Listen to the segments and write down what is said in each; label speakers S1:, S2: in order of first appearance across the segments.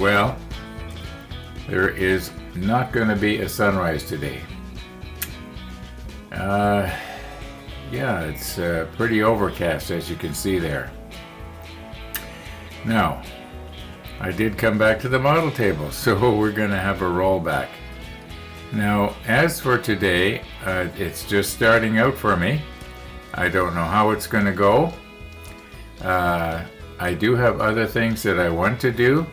S1: Well, there is not going to be a sunrise today. Yeah, it's pretty overcast, as you can see there. Now, I did come back to the model table, so we're going to have a rollback. Now, as for today, it's just starting out for me. I don't know how it's going to go. I do have other things that I want to do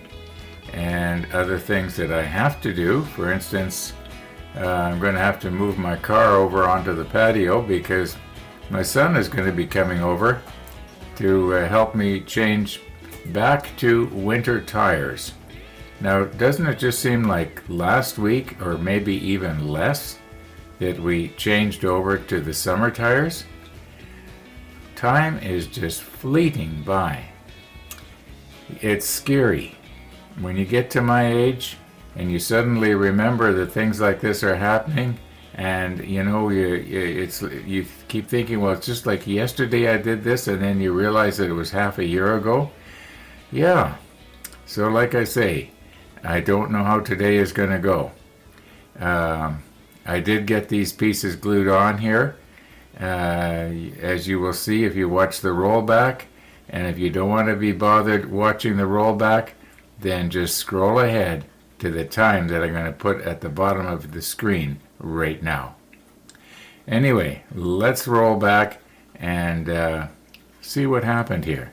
S1: and other things that I have to do. For instance, I'm going to have to move my car over onto the patio because my son is going to be coming over to help me change back to winter tires. Now, doesn't it just seem like last week, or maybe even less, that we changed over to the summer tires? Time is just fleeting by. It's scary. When you get to my age and you suddenly remember that things like this are happening, and you keep thinking, well, it's just like yesterday I did this, and then you realize that it was half a year ago. Yeah. So like I say, I don't know how today is going to go. I did get these pieces glued on here, as you will see if you watch the rollback. And if you don't want to be bothered watching the rollback, then just scroll ahead to the time that I'm going to put at the bottom of the screen right now. Anyway, let's roll back and see what happened here.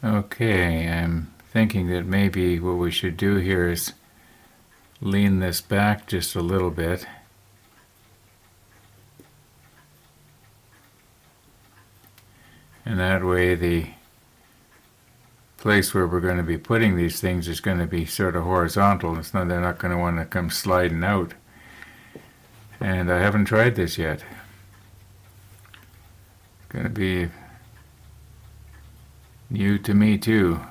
S1: Okay, I'm thinking that maybe what we should do here is lean this back just a little bit. And that way the place where we're going to be putting these things is going to be sort of horizontal. They're not going to want to come sliding out. And I haven't tried this yet. It's going to be new to me too.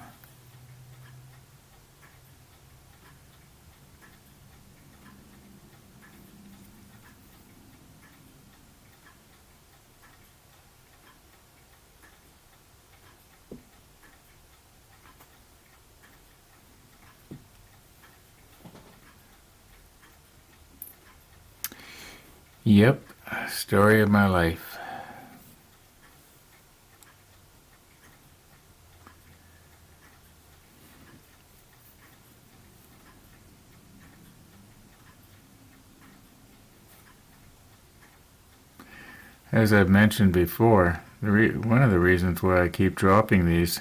S1: Yep, story of my life. As I've mentioned before, one of the reasons why I keep dropping these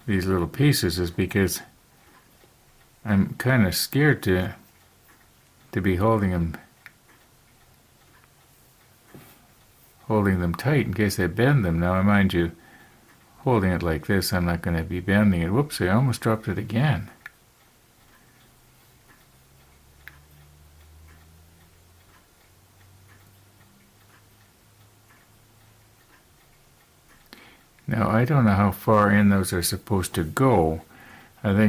S1: little pieces is because I'm kind of scared to be holding them tight in case I bend them. Now, mind you, holding it like this, I'm not going to be bending it. Whoops, I almost dropped it again. Now, I don't know how far in those are supposed to go. I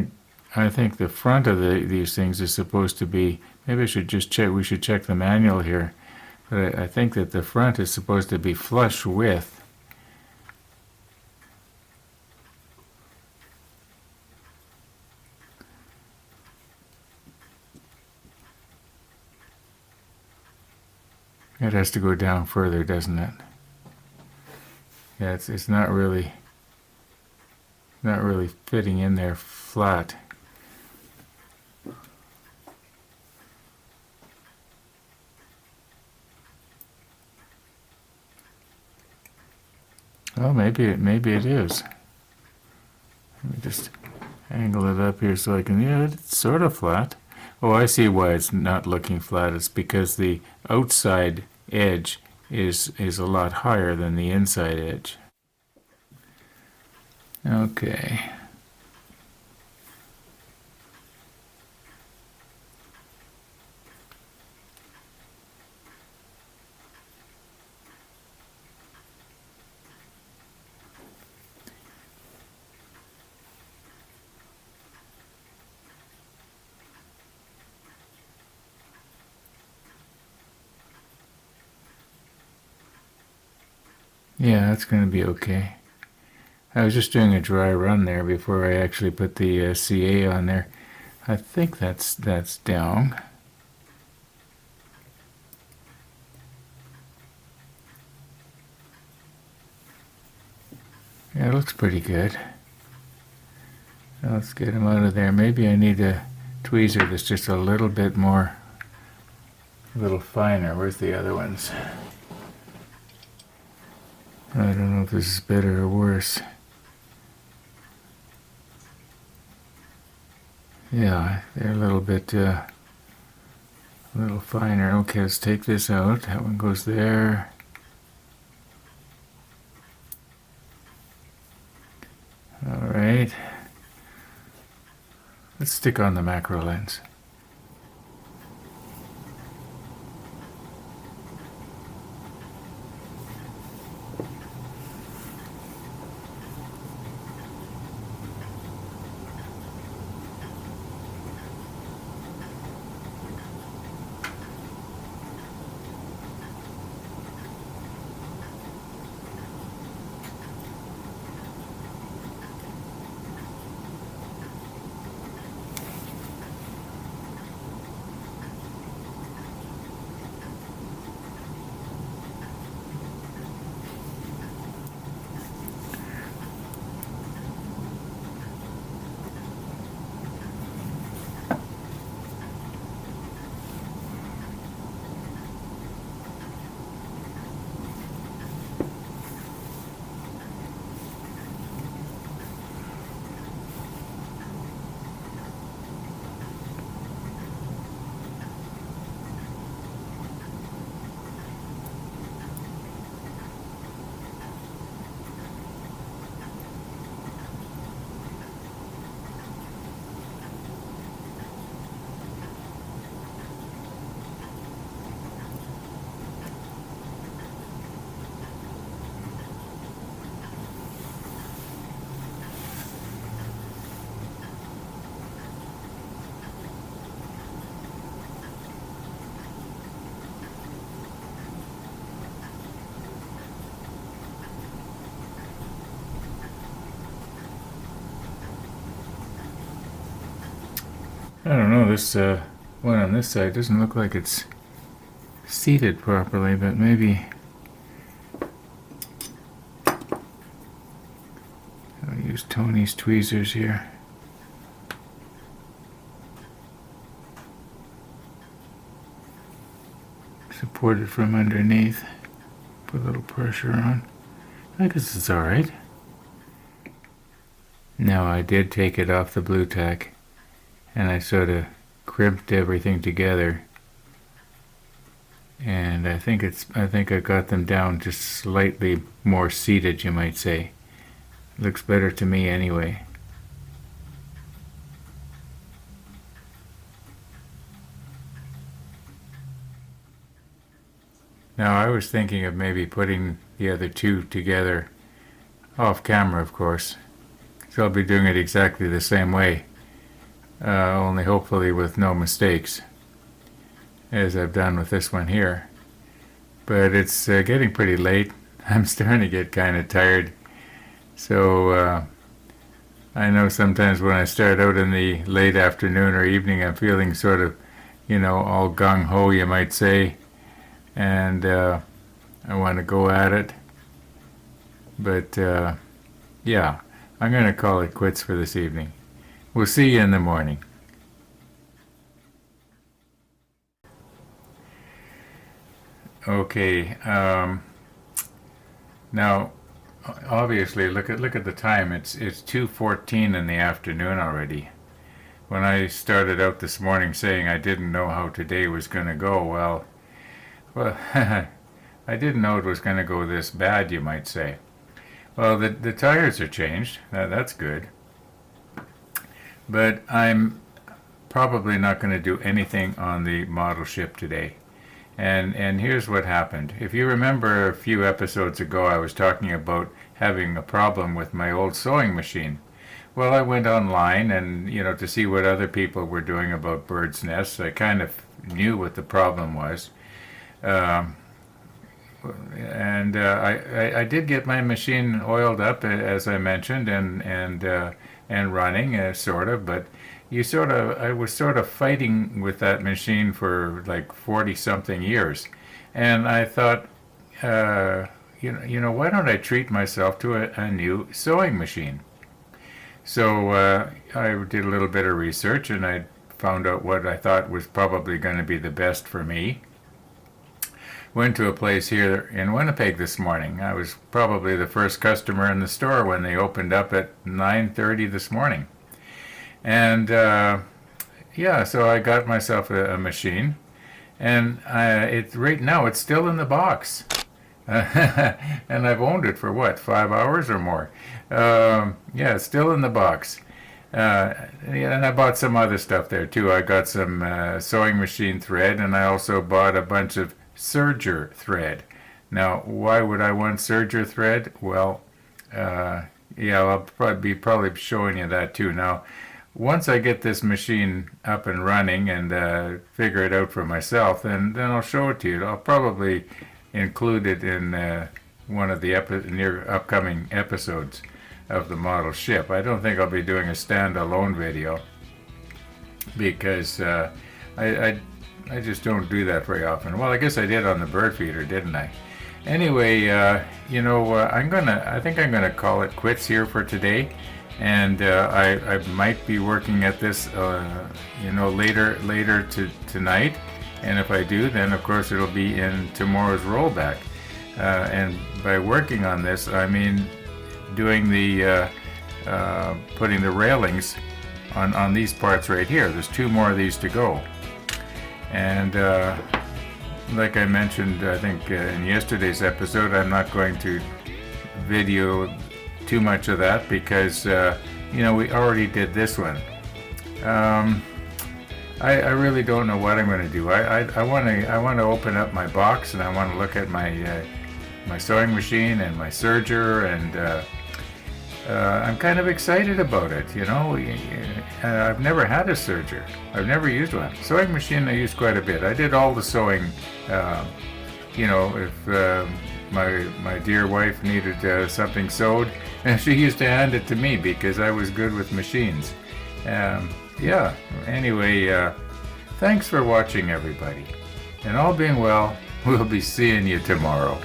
S1: think the front of these things is supposed to be, maybe I should just check, we should check the manual here. But I think that the front is supposed to be flush with. It has to go down further, doesn't it? Yeah, it's not really fitting in there flat. Well, maybe it is. Let me just angle it up here so I can, yeah, it's sort of flat. Oh, I see why it's not looking flat. It's because the outside edge is a lot higher than the inside edge. Okay. Yeah, that's going to be okay. I was just doing a dry run there before I actually put the CA on there. I think that's down. Yeah, it looks pretty good. Let's get them out of there. Maybe I need a tweezer that's just a little bit more, a little finer. Where's the other ones? I don't know if this is better or worse. Yeah, they're a little bit, a little finer. Okay, let's take this out. That one goes there. All right. Let's stick on the macro lens. I don't know, this one on this side doesn't look like it's seated properly, but maybe I'll use Tony's tweezers here. Support it from underneath. Put a little pressure on. I guess it's alright. Now I did take it off the blue tack, and I sort of crimped everything together, and I think I got them down just slightly more seated, you might say. Looks better to me anyway. Now I was thinking of maybe putting the other two together off camera, of course, so I'll be doing it exactly the same way. Only hopefully with no mistakes, as I've done with this one here. But it's getting pretty late. I'm starting to get kind of tired. So I know sometimes when I start out in the late afternoon or evening, I'm feeling sort of, all gung-ho, you might say. And I want to go at it. But yeah, I'm going to call it quits for this evening. We'll see you in the morning. Okay. Now, obviously, look at the time. It's 2:14 in the afternoon already. When I started out this morning saying I didn't know how today was going to go, well, I didn't know it was going to go this bad, you might say. Well, the tires are changed. That's good. But I'm probably not going to do anything on the model ship today. And here's what happened. If you remember a few episodes ago, I was talking about having a problem with my old sewing machine. Well, I went online and, to see what other people were doing about birds' nests. I kind of knew what the problem was. I did get my machine oiled up, as I mentioned, and running, sort of. But I was sort of fighting with that machine for like 40 something years, and I thought, why don't I treat myself to a new sewing machine? So I did a little bit of research, and I found out what I thought was probably going to be the best for me. Went to a place here in Winnipeg this morning. I was probably the first customer in the store when they opened up at 9:30 this morning. And so I got myself a machine, and right now it's still in the box. And I've owned it for what, 5 hours or more? It's still in the box. And I bought some other stuff there too. I got some sewing machine thread, and I also bought a bunch of serger thread. Now, why would I want serger thread? Well, I'll probably showing you that too. Now, once I get this machine up and running and figure it out for myself, then I'll show it to you. I'll probably include it in one of the near upcoming episodes of the model ship. I don't think I'll be doing a standalone video because I just don't do that very often. Well, I guess I did on the bird feeder, didn't I? Anyway, I think I'm gonna call it quits here for today, and I might be working at this, later tonight. And if I do, then of course it'll be in tomorrow's rollback. And by working on this, I mean doing the putting the railings on these parts right here. There's 2 more of these to go. And like I mentioned, I think in yesterday's episode, I'm not going to video too much of that because we already did this one. I really don't know what I'm going to do. I want to open up my box, and I want to look at my sewing machine and my serger, and I'm kind of excited about it. I've never had a serger. I've never used one. Sewing machine I use quite a bit. I did all the sewing. If my dear wife needed something sewed, and she used to hand it to me because I was good with machines. Anyway, thanks for watching, everybody. And all being well, we'll be seeing you tomorrow.